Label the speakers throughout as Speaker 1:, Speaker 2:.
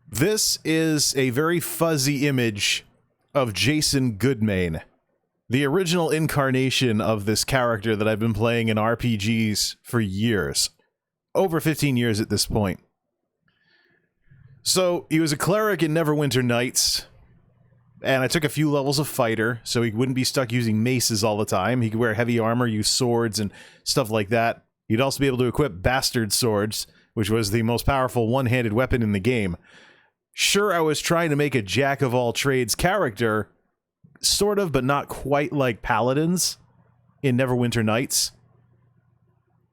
Speaker 1: This is a very fuzzy image of Jason Goodmain, the original incarnation of this character that I've been playing in RPGs for years. Over 15 years at this point. So, he was a cleric in Neverwinter Nights, and I took a few levels of fighter, so he wouldn't be stuck using maces all the time. He could wear heavy armor, use swords, and stuff like that. He'd also be able to equip bastard swords, which was the most powerful one-handed weapon in the game. Sure, I was trying to make a jack-of-all-trades character, sort of, but not quite like paladins in Neverwinter Nights,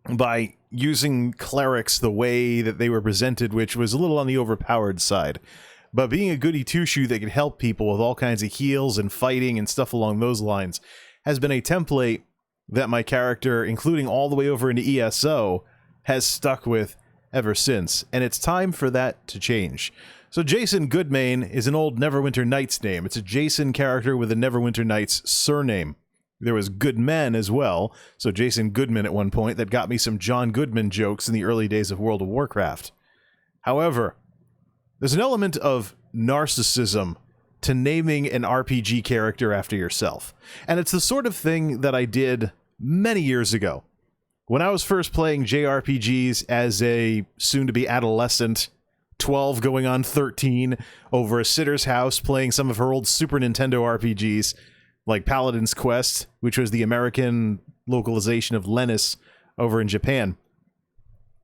Speaker 1: by using clerics the way that they were presented, which was a little on the overpowered side. But being a goody two-shoe that could help people with all kinds of heals and fighting and stuff along those lines has been a template that my character, including all the way over into ESO, has stuck with ever since. And it's time for that to change. So Jason Goodmain is an old Neverwinter Nights name. It's a Jason character with a Neverwinter Nights surname. There was Goodman as well, so Jason Goodman at one point, that got me some John Goodman jokes in the early days of World of Warcraft. However, there's an element of narcissism to naming an RPG character after yourself. And it's the sort of thing that I did many years ago. When I was first playing JRPGs as a soon-to-be adolescent, 12 going on 13, over a sitter's house playing some of her old Super Nintendo RPGs, like Paladin's Quest, which was the American localization of Lennis over in Japan.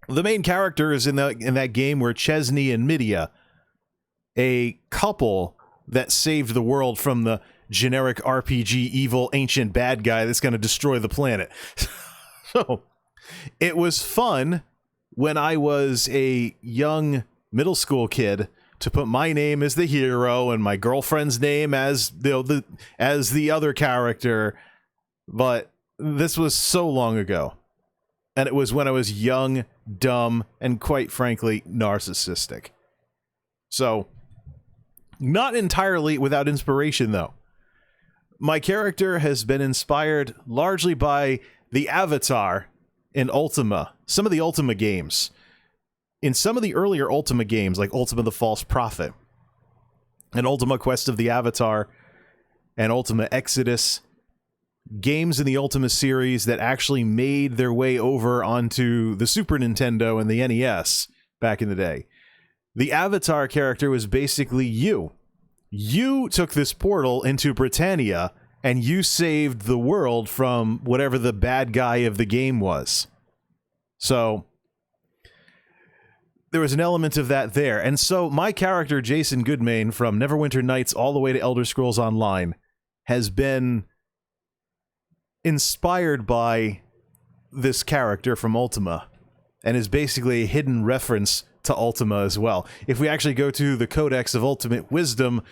Speaker 1: The main characters in that game were Chesney and Midia, a couple that saved the world from the generic RPG evil ancient bad guy that's going to destroy the planet. So, it was fun when I was a young middle school kid to put my name as the hero and my girlfriend's name as the other character, but this was so long ago. And it was when I was young, dumb, and quite frankly, narcissistic. So, not entirely without inspiration, though. My character has been inspired largely by the Avatar in Ultima, some of the Ultima games. In some of the earlier Ultima games, like Ultima the False Prophet, and Ultima Quest of the Avatar, and Ultima Exodus, games in the Ultima series that actually made their way over onto the Super Nintendo and the NES back in the day. The Avatar character was basically you. You took this portal into Britannia, and you saved the world from whatever the bad guy of the game was. So there was an element of that there. And so my character, Jason Goodmain, from Neverwinter Nights all the way to Elder Scrolls Online, has been inspired by this character from Ultima, and is basically a hidden reference to Ultima as well. If we actually go to the Codex of Ultimate Wisdom,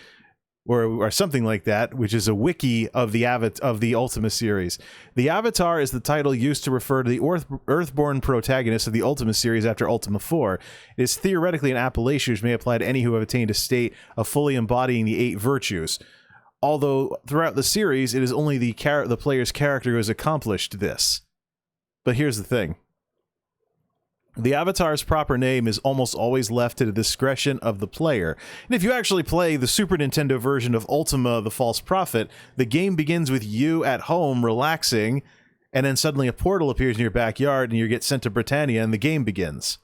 Speaker 1: or something like that, which is a wiki of the Ultima series. The Avatar is the title used to refer to the Earthborn protagonist of the Ultima series after Ultima 4. It is theoretically an appellation which may apply to any who have attained a state of fully embodying the 8 virtues. Although, throughout the series, it is only the player's character who has accomplished this. But here's the thing. The Avatar's proper name is almost always left to the discretion of the player. And if you actually play the Super Nintendo version of Ultima the False Prophet, the game begins with you at home relaxing, and then suddenly a portal appears in your backyard and you get sent to Britannia and the game begins.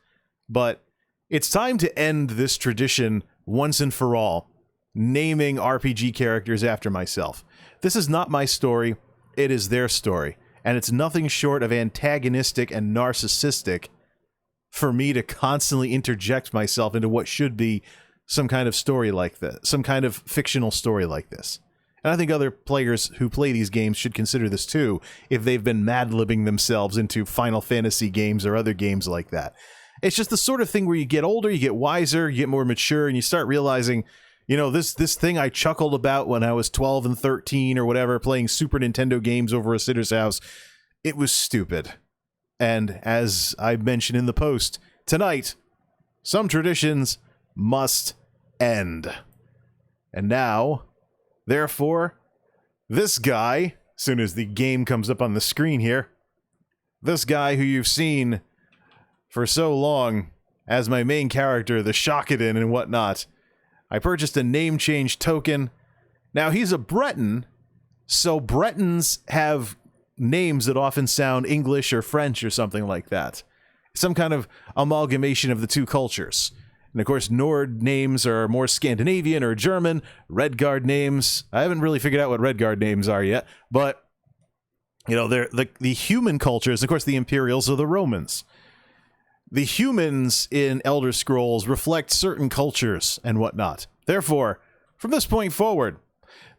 Speaker 1: But it's time to end this tradition once and for all, naming RPG characters after myself. This is not my story, it is their story. And it's nothing short of antagonistic and narcissistic for me to constantly interject myself into what should be some kind of story like this, some kind of fictional story like this. And I think other players who play these games should consider this too, if they've been Mad-Libbing themselves into Final Fantasy games or other games like that. It's just the sort of thing where you get older, you get wiser, you get more mature, and you start realizing, you know, this thing I chuckled about when I was 12 and 13 or whatever, playing Super Nintendo games over a sitter's house, it was stupid. And as I mentioned in the post, tonight, some traditions must end. And now, therefore, this guy, as soon as the game comes up on the screen here, this guy who you've seen for so long as my main character, the Shakadin and whatnot, I purchased a name change token. Now, he's a Breton, so Bretons have names that often sound English or French or something like that. Some kind of amalgamation of the two cultures. And of course, Nord names are more Scandinavian or German. Redguard names, I haven't really figured out what Redguard names are yet, but, you know, they're the human cultures. Of course, the Imperials are the Romans. The humans in Elder Scrolls reflect certain cultures and whatnot. Therefore, from this point forward,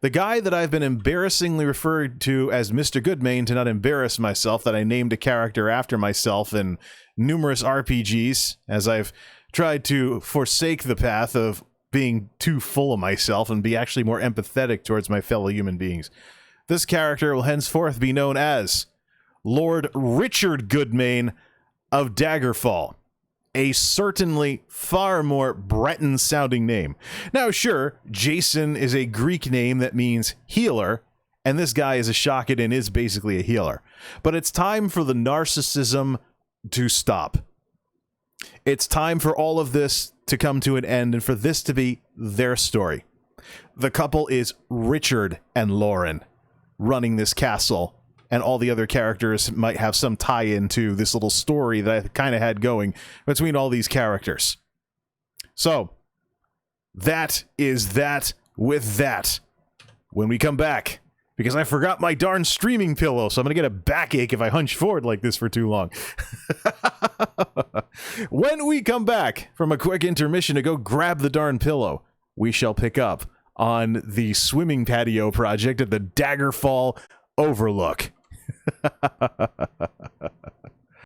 Speaker 1: the guy that I've been embarrassingly referred to as Mr. Goodmain to not embarrass myself, that I named a character after myself in numerous RPGs, as I've tried to forsake the path of being too full of myself and be actually more empathetic towards my fellow human beings. This character will henceforth be known as Lord Richard Goodmain of Daggerfall. A certainly far more Breton-sounding name. Now, sure, Jason is a Greek name that means healer, and this guy is a Shocking and is basically a healer. But it's time for the narcissism to stop. It's time for all of this to come to an end and for this to be their story. The couple is Richard and Lauren running this castle, and all the other characters might have some tie-in to this little story that I kind of had going between all these characters. So, that is that with that. When we come back, because I forgot my darn streaming pillow, so I'm going to get a backache if I hunch forward like this for too long. When we come back from a quick intermission to go grab the darn pillow, we shall pick up on the swimming patio project at the Daggerfall Overlook.